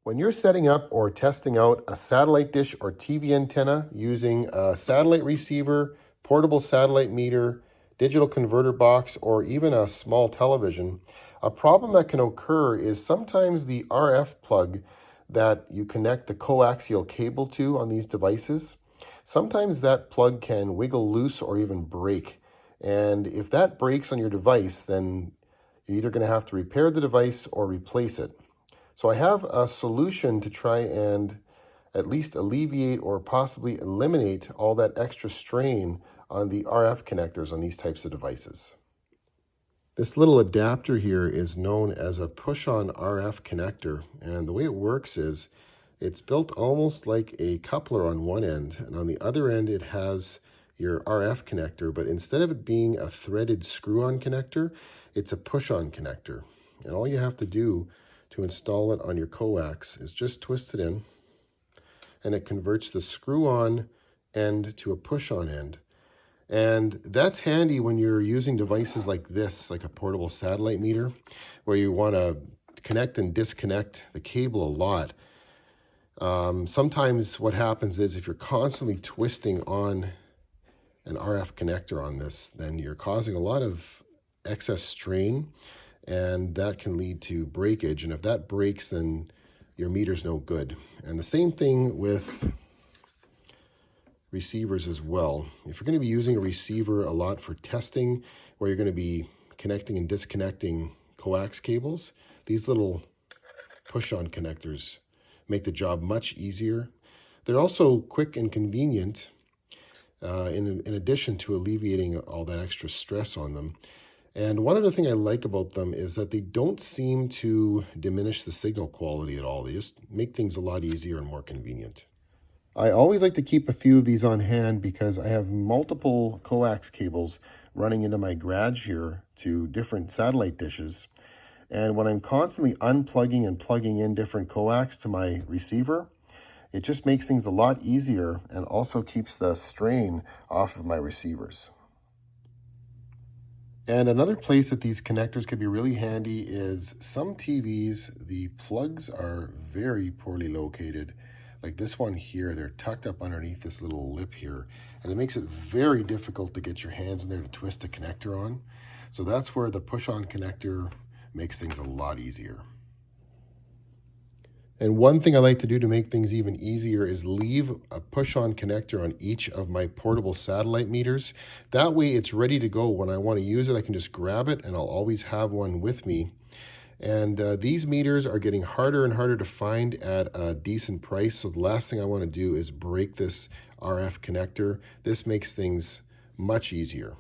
When you're setting up or testing out a satellite dish or TV antenna using a satellite receiver, portable satellite meter, digital converter box, or even a small television, a problem that can occur is sometimes the RF plug that you connect the coaxial cable to on these devices. Sometimes that plug can wiggle loose or even break. And if that breaks on your device, then you're either going to have to repair the device or replace it. So I have a solution to try and at least alleviate or possibly eliminate all that extra strain on the RF connectors on these types of devices. This little adapter here is known as a push-on RF connector, and the way it works is it's built almost like a coupler on one end, and on the other end it has your RF connector, but instead of it being a threaded screw-on connector, it's a push-on connector. And all you have to do to install it on your coax is just twist it in, and it converts the screw-on end to a push-on end. And that's handy when you're using devices like this, like a portable satellite meter, where you want to connect and disconnect the cable a lot. Sometimes what happens is if you're constantly twisting on an RF connector on this, then you're causing a lot of excess strain, and that can lead to breakage. And if that breaks, then your meter's no good. And the same thing with receivers as well. If you're going to be using a receiver a lot for testing, where you're going to be connecting and disconnecting coax cables, these little push-on connectors make the job much easier. They're also quick and convenient, in addition to alleviating all that extra stress on them. And one other thing I like about them is that they don't seem to diminish the signal quality at all. They just make things a lot easier and more convenient. I always like to keep a few of these on hand because I have multiple coax cables running into my garage here to different satellite dishes. And when I'm constantly unplugging and plugging in different coax to my receiver, it just makes things a lot easier and also keeps the strain off of my receivers. And another place that these connectors could be really handy is some TVs, the plugs are very poorly located. Like this one here, they're tucked up underneath this little lip here, and it makes it very difficult to get your hands in there to twist the connector on. So that's where the push-on connector makes things a lot easier. And one thing I like to do to make things even easier is leave a push-on connector on each of my portable satellite meters. That way it's ready to go. When I want to use it, I can just grab it, and I'll always have one with me. And these meters are getting harder and harder to find at a decent price. So the last thing I want to do is break this RF connector. This makes things much easier.